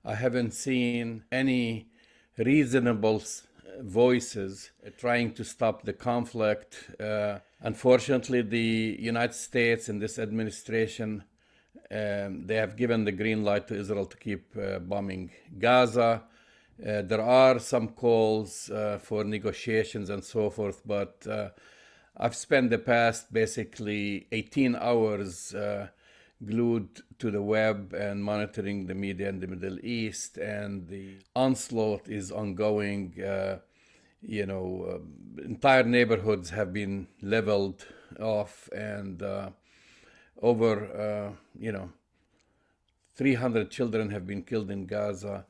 I haven't seen any reasonable voices trying to stop the conflict. Unfortunately, the United States and this administration, they have given the green light to Israel to keep bombing Gaza. There are some calls for negotiations and so forth, but I've spent the past basically 18 hours glued to the web and monitoring the media in the Middle East, and the onslaught is ongoing. Entire neighborhoods have been leveled off, and over 300 children have been killed in Gaza.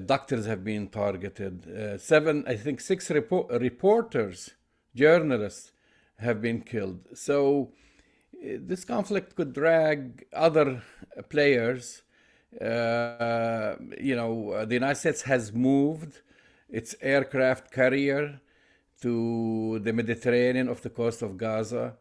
Doctors have been targeted. Six reporters, journalists have been killed. So this conflict could drag other players. The United States has moved its aircraft carrier to the Mediterranean off the coast of Gaza,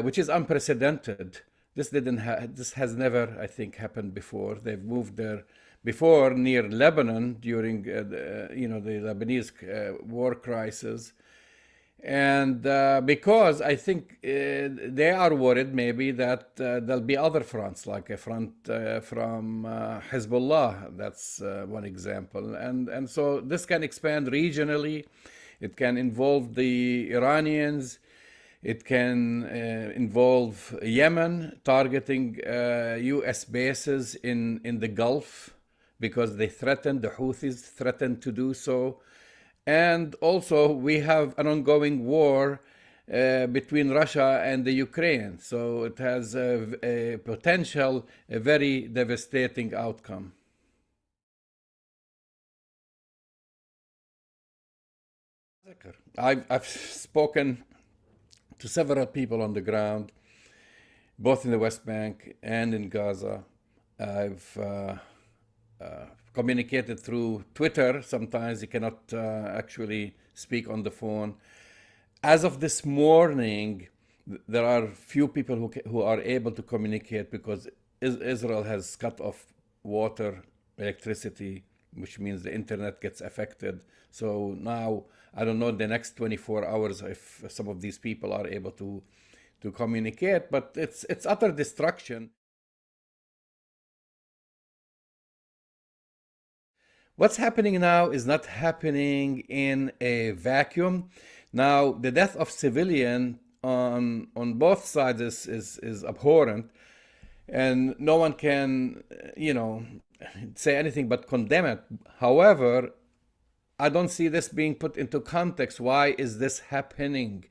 which is unprecedented. This has never, I think, happened before. They've moved there before near Lebanon during the Lebanese war crisis. And because I think they are worried maybe that there'll be other fronts, like a front from Hezbollah. That's one example. And so this can expand regionally. It can involve the Iranians. It can involve Yemen targeting U.S. bases in the Gulf because the Houthis threatened to do so. And also, we have an ongoing war between Russia and the Ukraine. So it has a potential, a very devastating outcome. I've spoken to several people on the ground, both in the West Bank and in Gaza. I've communicated through Twitter. Sometimes you cannot actually speak on the phone. As of this morning, there are few people who are able to communicate because Israel has cut off water, electricity, which means the internet gets affected. So now, I don't know in the next 24 hours if some of these people are able to communicate, but it's utter destruction. What's happening now is not happening in a vacuum. Now, the death of civilian on both sides is abhorrent, and no one can, say anything but condemn it. However, I don't see this being put into context. Why is this happening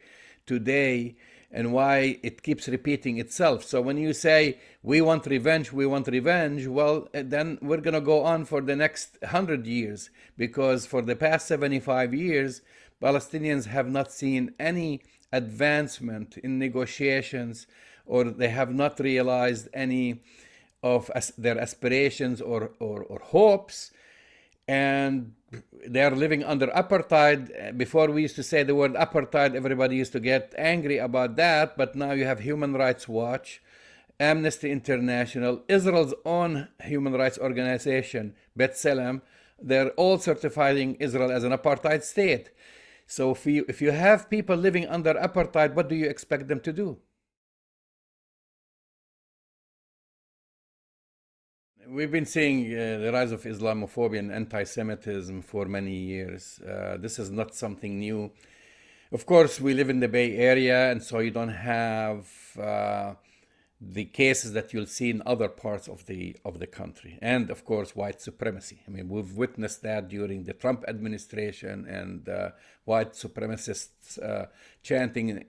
today? And why it keeps repeating itself. So when you say, we want revenge, well, then we're going to go on for the next 100 years, because for the past 75 years, Palestinians have not seen any advancement in negotiations, or they have not realized any of their aspirations or hopes. And they are living under apartheid. Before we used to say the word apartheid, everybody used to get angry about that. But now you have Human Rights Watch, Amnesty International, Israel's own human rights organization, B'Tselem. They're all certifying Israel as an apartheid state. So if you have people living under apartheid, what do you expect them to do? We've been seeing the rise of Islamophobia and anti-Semitism for many years. This is not something new. Of course, we live in the Bay Area, and so you don't have the cases that you'll see in other parts of the country. And of course, white supremacy. I mean, we've witnessed that during the Trump administration, and white supremacists chanting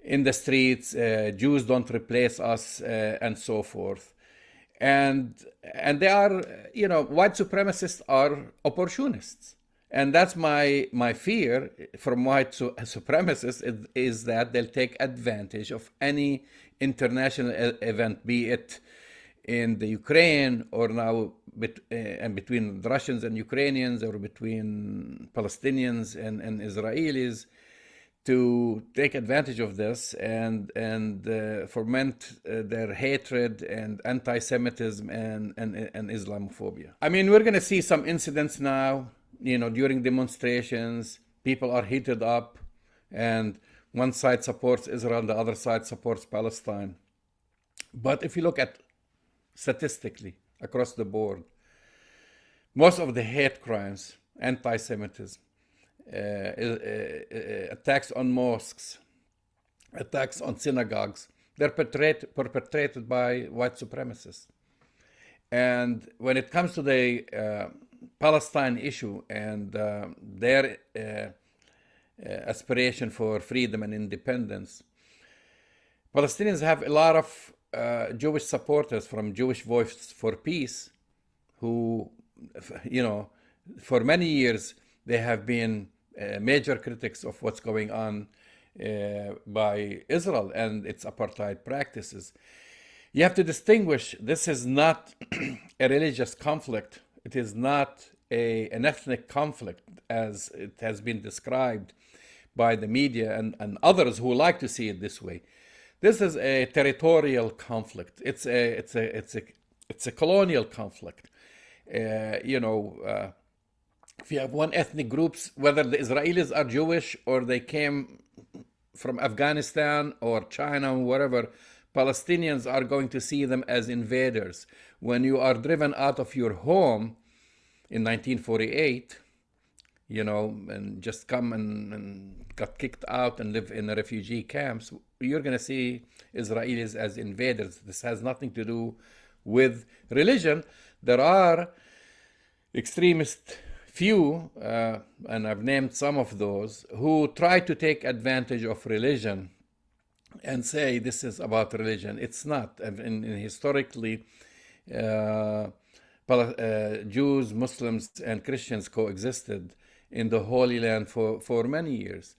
in the streets, Jews don't replace us, and so forth. And they are, white supremacists are opportunists. And that's my fear from white supremacists is that they'll take advantage of any international event, be it in the Ukraine or now and between the Russians and Ukrainians, or between Palestinians and Israelis, to take advantage of this and foment their hatred and anti-Semitism and Islamophobia. I mean, we're going to see some incidents now, during demonstrations. People are heated up, and one side supports Israel, the other side supports Palestine. But if you look at statistically across the board, most of the hate crimes, anti-Semitism, attacks on mosques, attacks on synagogues, they're perpetrated by white supremacists. And when it comes to the Palestine issue and their aspiration for freedom and independence, Palestinians have a lot of Jewish supporters from Jewish Voice for Peace who, for many years, they have been major critics of what's going on by Israel and its apartheid practices. You have to distinguish, this is not a religious conflict. It is not an ethnic conflict as it has been described by the media and others who like to see it this way. This is a territorial conflict. It's a colonial conflict. If you have one ethnic groups, whether the Israelis are Jewish or they came from Afghanistan or China or wherever, Palestinians are going to see them as invaders. When you are driven out of your home in 1948, and just come and got kicked out and live in refugee camps, you're going to see Israelis as invaders. This has nothing to do with religion. There are extremist few, and I've named some of those, who try to take advantage of religion and say this is about religion. It's not. And historically, Jews, Muslims, and Christians coexisted in the Holy Land for many years.